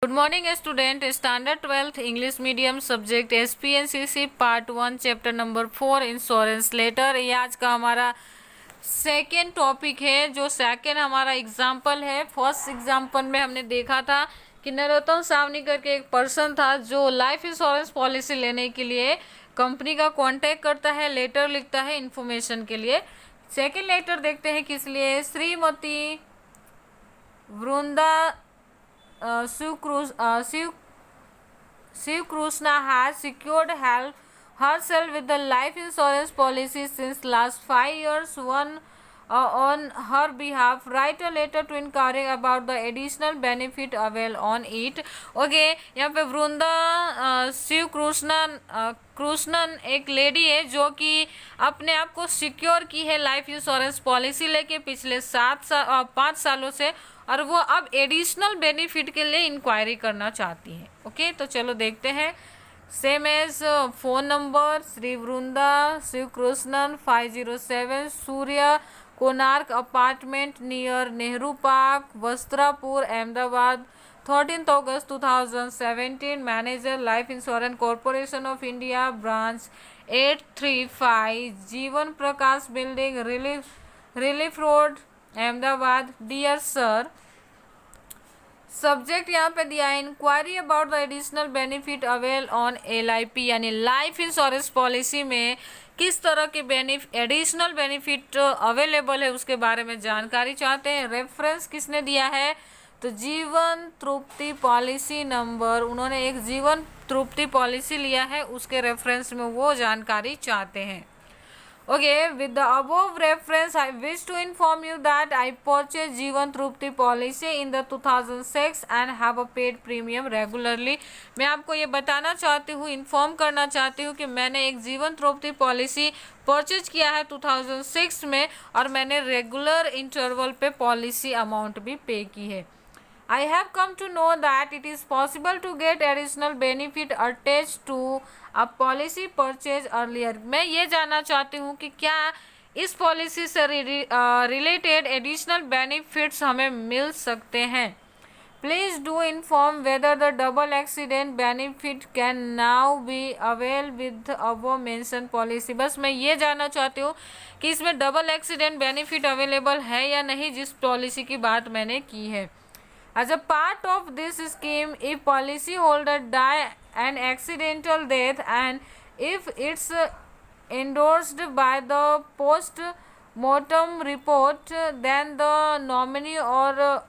Good morning student. Standard 12th English medium subject SPNCC part 1 chapter number 4 insurance letter. ये आज का हमारा second topic है। जो सेकेंड हमारा एग्जाम्पल है, फर्स्ट एग्जाम्पल में हमने देखा था कि नरोत्तम सावनी करके एक पर्सन था जो लाइफ इंश्योरेंस पॉलिसी लेने के लिए कंपनी का कांटेक्ट करता है, लेटर लिखता है इन्फॉर्मेशन के लिए। सेकेंड लेटर देखते हैं किस लिए। श्रीमती वृंदा Shiv Krishna has secured herself with the life insurance policy since last 5 years. One on her behalf, write a letter to inquiring about the additional benefit available on it. Okay, यहाँ पे वृंदा शिव कृष्णन एक lady है जो कि अपने आप को secure की है लाइफ इंश्योरेंस पॉलिसी लेके पिछले 5 सालों से, और वो अब एडिशनल बेनिफिट के लिए इंक्वायरी करना चाहती है। ओके, तो चलो देखते हैं। Same as phone number Shri Vrinda Shiv Krishnan 507 Surya Konark apartment near Nehru park Vastrapur Ahmedabad 13 अगस्त 2017। Manager life insurance corporation of India branch 835 Jeevan Prakash building relief road Ahmedabad. Dear sir, subject यहाँ पे दिया है inquiry about the additional benefit avail on LIP यानी लाइफ इंश्योरेंस पॉलिसी में किस तरह के एडिशनल बेनिफिट अवेलेबल है उसके बारे में जानकारी चाहते हैं। रेफरेंस किसने दिया है? तो जीवन तृप्ति पॉलिसी नंबर, उन्होंने एक जीवन तृप्ति पॉलिसी लिया है, उसके रेफरेंस में वो जानकारी चाहते हैं। Okay, with the above reference, I wish to inform you that I purchased Jeevan Trupti policy in the 2006 and have a paid premium regularly. मैं आपको ये बताना चाहती हूँ, इन्फॉर्म करना चाहती हूँ कि मैंने एक जीवन तृप्ति पॉलिसी परचेज किया है 2006 में, और मैंने रेगुलर इंटरवल पे पॉलिसी अमाउंट भी पे की है। I have come to know that it is possible to get additional benefit attached to a policy purchase earlier. मैं ये जानना चाहती हूँ कि क्या इस पॉलिसी से रिलेटेड एडिशनल बेनिफिट्स हमें मिल सकते हैं। Please do inform whether the double accident benefit can now be availed with the above mentioned policy. बस मैं ये जानना चाहती हूँ कि इसमें डबल एक्सीडेंट बेनिफिट अवेलेबल है या नहीं जिस पॉलिसी की बात मैंने की है। As a part of this scheme, if policyholder die an accidental death and if it's endorsed by the post-mortem report, then the nominee or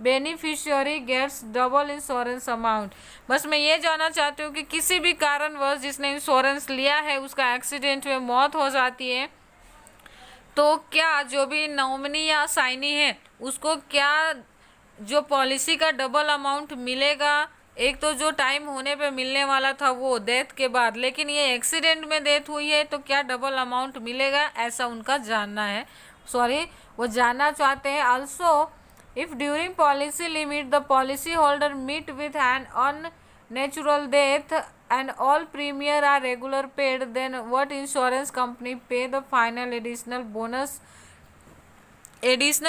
beneficiary gets double insurance amount. बस मैं ये जानना चाहती हूँ कि किसी भी कारणवश जिसने इंश्योरेंस लिया है उसका एक्सीडेंट में मौत हो जाती है, तो क्या जो भी नॉमिनी या साइनी है उसको क्या जो पॉलिसी का डबल अमाउंट मिलेगा। एक तो जो टाइम होने पे मिलने वाला था वो डेथ के बाद, लेकिन ये एक्सीडेंट में डेथ हुई है, तो क्या डबल अमाउंट मिलेगा, ऐसा उनका जानना है। वो जानना चाहते हैं। Also if during policy limit the policy holder meet with an unnatural death and all premier are regular paid, then what insurance company pay the final additional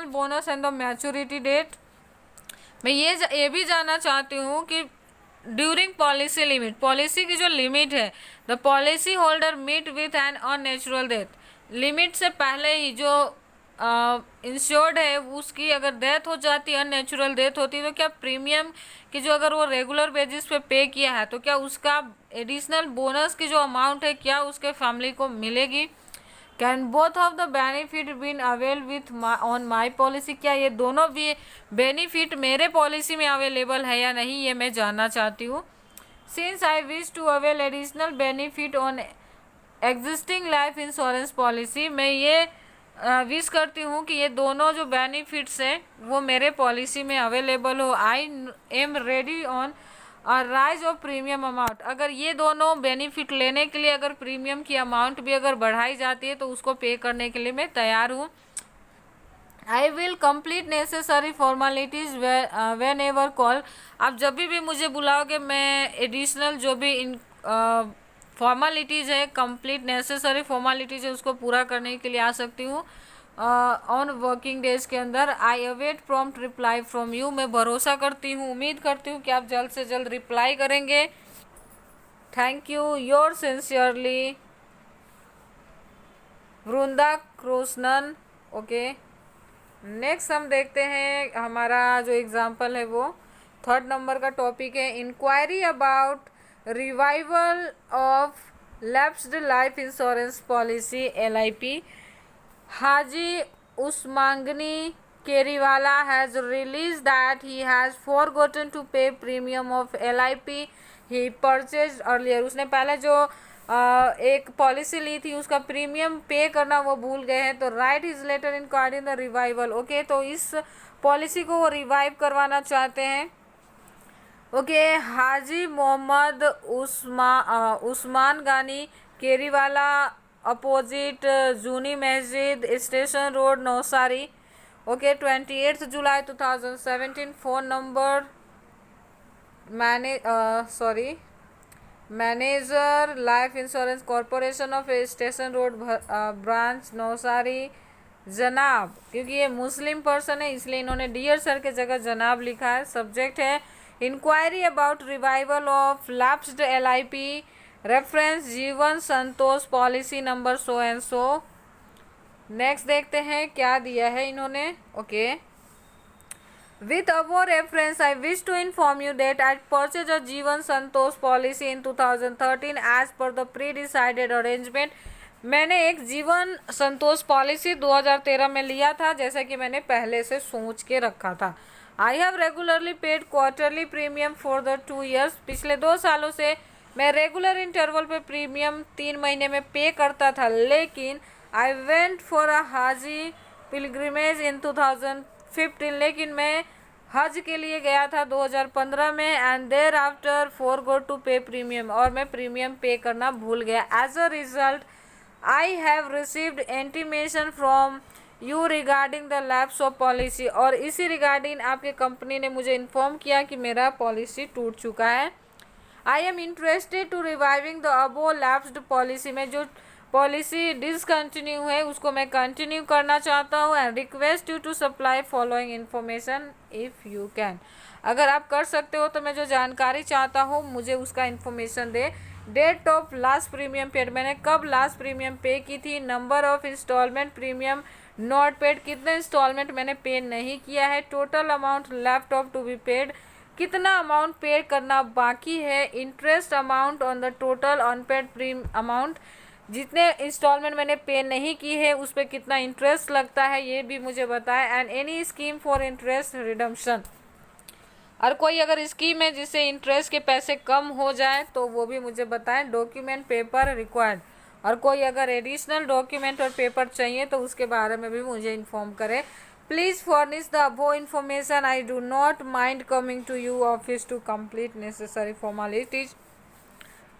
bonus and the maturity date. मैं ये भी जानना चाहती हूँ कि during policy limit, policy की जो limit है, the policy holder meet with an unnatural death, limit से पहले ही जो इंश्योर्ड है उसकी अगर डेथ हो जाती है, अननेचुरल डेथ होती है, तो क्या प्रीमियम की जो अगर वो रेगुलर बेसिस पे पे किया है तो क्या उसका एडिशनल बोनस की जो अमाउंट है क्या उसके फैमिली को मिलेगी। Can both of the benefit been avail with on my policy, क्या ये दोनों भी बेनिफिट मेरे पॉलिसी में अवेलेबल है या नहीं, ये मैं जानना चाहती हूँ। Since I wish to avail additional benefit on existing life insurance policy, मैं ये विश करती हूँ कि ये दोनों जो बेनिफिट्स हैं वो मेरे पॉलिसी में अवेलेबल हो। आई एम रेडी ऑन और राइज ऑफ प्रीमियम अमाउंट, अगर ये दोनों बेनिफिट लेने के लिए अगर प्रीमियम की अमाउंट भी अगर बढ़ाई जाती है तो उसको पे करने के लिए मैं तैयार हूँ। I will complete necessary formalities when ever call, आप जब भी मुझे बुलाओगे मैं एडिशनल जो भी फॉर्मेलिटीज़ है, कंप्लीट नेसेसरी फॉर्मेलिटीज़ है, उसको पूरा करने के लिए आ सकती हूँ। ऑन वर्किंग डेज के अंदर। आई await prompt reply from you, मैं भरोसा करती हूँ, उम्मीद करती हूँ कि आप जल्द से जल्द रिप्लाई करेंगे। Thank you, your sincerely Vrinda Krishnan. Okay, next हम देखते हैं हमारा जो एग्जाम्पल है वो 3rd नंबर का टॉपिक है inquiry about revival of lapsed life insurance policy LIP। Haji Usmangani Keriwala has release that he has forgotten to pay premium of LIP he purchase earlier. उसने पहले जो एक पॉलिसी ली थी उसका प्रीमियम पे करना वो भूल गए हैं, तो right is letter enquiry in the revival. Okay, तो इस पॉलिसी को वो रिवाइव करवाना चाहते हैं। ओके, हाजी मोहम्मद उस्मान गानी केरीवाला अपोजिट जूनी मस्जिद station road Navsari. Okay, 28 July 2017। Phone number manager life insurance corporation of station road branch Navsari. जनाब, क्योंकि ये मुस्लिम पर्सन है इसलिए इन्होंने डियर सर के जगह जनाब लिखा है। सब्जेक्ट है inquiry about revival of lapsed LIP reference Jeevan Santosh policy number so and so. Next देखते हैं क्या दिया है इन्होंने। Okay, with above reference I wish to inform you that I purchased a जीवन Santosh policy in 2013 as per the pre-decided arrangement। मैंने एक जीवन संतोष पॉलिसी 2013 में लिया था जैसा कि मैंने पहले से सोच के रखा था। I have regularly paid quarterly premium for the 2 years। पिछले 2 सालों से मैं रेगुलर इंटरवल पे प्रीमियम 3 महीने में पे करता था, लेकिन I went for a Haji pilgrimage in 2015। लेकिन मैं हज के लिए गया था 2015 में and thereafter forgot to pay premium, और मैं प्रीमियम पे करना भूल गया। As a result I have received intimation from you regarding the lapse of policy. और इसी रिगार्डिंग आपके कंपनी ने मुझे इन्फॉर्म किया कि मेरा पॉलिसी टूट चुका है। I am interested to reviving the above lapsed policy. में जो पॉलिसी डिसकंटिन्यू है उसको मैं कंटिन्यू करना चाहता हूँ and request you to supply following information if you can. अगर आप कर सकते हो तो मैं जो जानकारी चाहता हूँ मुझे उसका इन्फॉर्मेशन दे। Date of last premium paid, मैंने कब लास्ट प्रीमियम पे की थी। Number of instalment premium not paid, कितने इंस्टॉलमेंट मैंने पे नहीं किया है। Total amount left of to be paid, कितना अमाउंट पे करना बाकी है। Interest amount on the total unpaid premium amount, जितने इंस्टॉलमेंट मैंने पे नहीं की है उस पर कितना इंटरेस्ट लगता है ये भी मुझे बताएं। And any scheme for interest redemption, और कोई अगर स्कीम है जिससे इंटरेस्ट के पैसे कम हो जाए तो वो भी मुझे बताएं। डॉक्यूमेंट पेपर रिक्वायर्ड, और कोई अगर एडिशनल डॉक्यूमेंट और पेपर चाहिए तो उसके बारे में भी मुझे इन्फॉर्म करें। Please furnish the above information. I do not mind coming to you office to complete necessary formalities.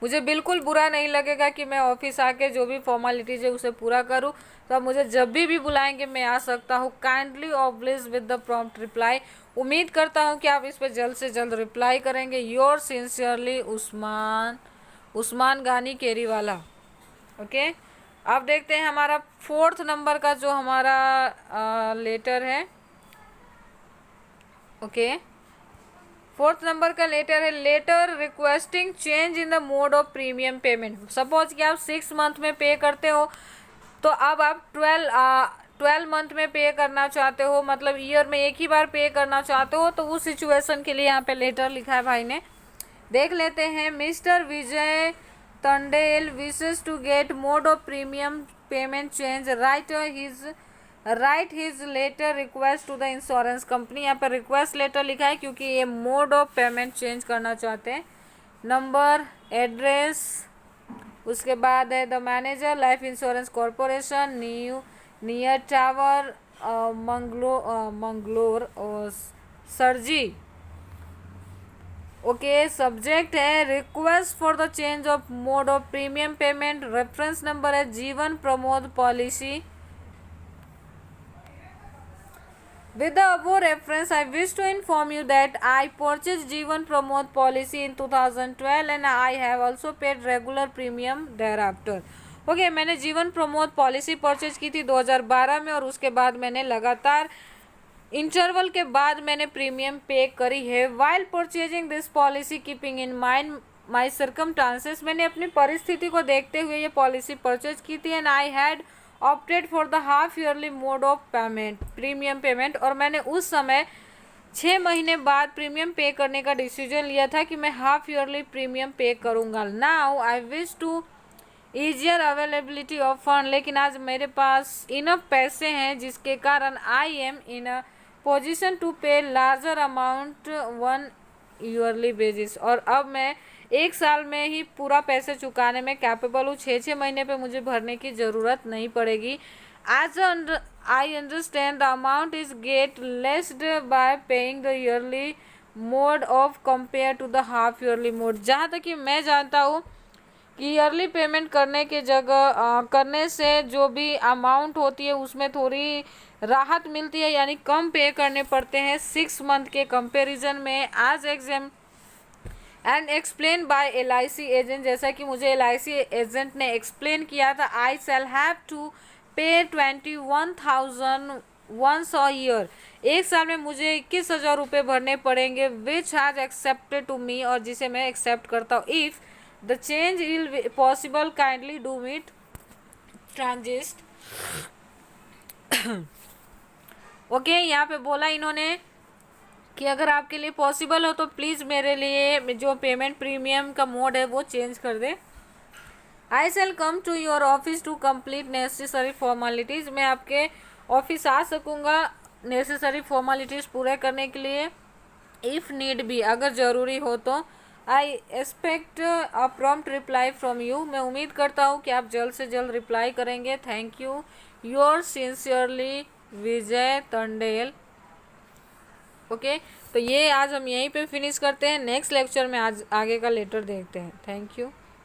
मुझे बिल्कुल बुरा नहीं लगेगा कि मैं ऑफिस आके जो भी फॉर्मेलिटीज है उसे पूरा करूं, तो आप मुझे जब भी बुलाएंगे मैं आ सकता हूं। Kindly oblige with the prompt reply. उम्मीद करता हूं कि आप इस पर जल्द से जल्द रिप्लाई करेंगे। योर सिंसियरली उस्मान गानी केरीवाला। ओके, अब देखते हैं हमारा 4th नंबर का जो हमारा लेटर है। ओके, 4th नंबर का लेटर है letter requesting change in the mode of premium payment. Suppose कि आप 6 मंथ में पे करते हो तो अब आप 12 मंथ में पे करना चाहते हो, मतलब ईयर में एक ही बार पे करना चाहते हो, तो उस सिचुएशन के लिए यहाँ पे लेटर लिखा है भाई ने। देख लेते हैं। Mister Vijay Tandel wishes to get mode of premium payment change, right his letter request to the insurance company. यहाँ पर रिक्वेस्ट लेटर लिखा है क्योंकि ये मोड ऑफ पेमेंट चेंज करना चाहते हैं। नंबर, एड्रेस, उसके बाद है the manager life insurance corporation near tower Mangalore और सरजी। ओके, सब्जेक्ट है request for the change of mode of premium payment. Reference number है जीवन Pramod policy. With the above reference, I wish to inform you that I purchased Jeevan Pramod policy in 2012 and I have also paid regular premium thereafter। Okay, मैंने जीवन Pramod policy purchase की थी 2012 में, और उसके बाद मैंने लगातार इंटरवल के बाद मैंने प्रीमियम पे करी है। While purchasing this policy keeping in mind my circumstances, मैंने अपनी परिस्थिति को देखते हुए ये पॉलिसी परचेज की थी। And I had opted for the half yearly mode of payment, premium payment, और मैंने उस समय 6 महीने बाद प्रीमियम पे करने का डिसीजन लिया था कि मैं हाफ ईयरली प्रीमियम पे करूँगा। Now I wish to easier availability of fund, लेकिन आज मेरे पास इनफ पैसे हैं जिसके कारण I am in a position to pay larger amount on yearly basis, और अब मैं 1 साल में ही पूरा पैसे चुकाने में कैपेबल हूँ। 6 महीने पे मुझे भरने की ज़रूरत नहीं पड़ेगी। As I understand, the amount is get less by paying the yearly mode of compared to the half yearly mode। जहाँ तक कि मैं जानता हूँ कि ईयरली पेमेंट करने के जगह करने से जो भी अमाउंट होती है उसमें थोड़ी राहत मिलती है, यानी कम पे करने पड़ते हैं 6 मंथ के कंपैरिजन में। आज exam and explain by LIC agent, जैसा कि मुझे LIC एजेंट ने एक्सप्लेन किया था, आई शैल हैव टू पे 21,000 वंस अ ईयर, 1 साल में मुझे 21,000 रुपये भरने पड़ेंगे, which has accepted to me, और जिसे मैं एक्सेप्ट करता हूँ। If the change will possible kindly do meet transit. Okay, यहाँ पे बोला इन्होंने कि अगर आपके लिए पॉसिबल हो तो प्लीज़ मेरे लिए जो पेमेंट प्रीमियम का मोड है वो चेंज कर दे। I shall come to your office to complete necessary formalities, मैं आपके ऑफिस आ सकूँगा नेसेसरी फॉर्मेलिटीज़ पूरे करने के लिए। इफ़ नीड बी, अगर ज़रूरी हो तो। I expect a prompt reply from you, मैं उम्मीद करता हूँ कि आप जल्द से जल्द रिप्लाई करेंगे। Thank you, your sincerely Vijay Tandel. Okay, तो ये आज हम यहीं पे फिनिश करते हैं। नेक्स्ट लेक्चर में आज आगे का लेटर देखते हैं। Thank you.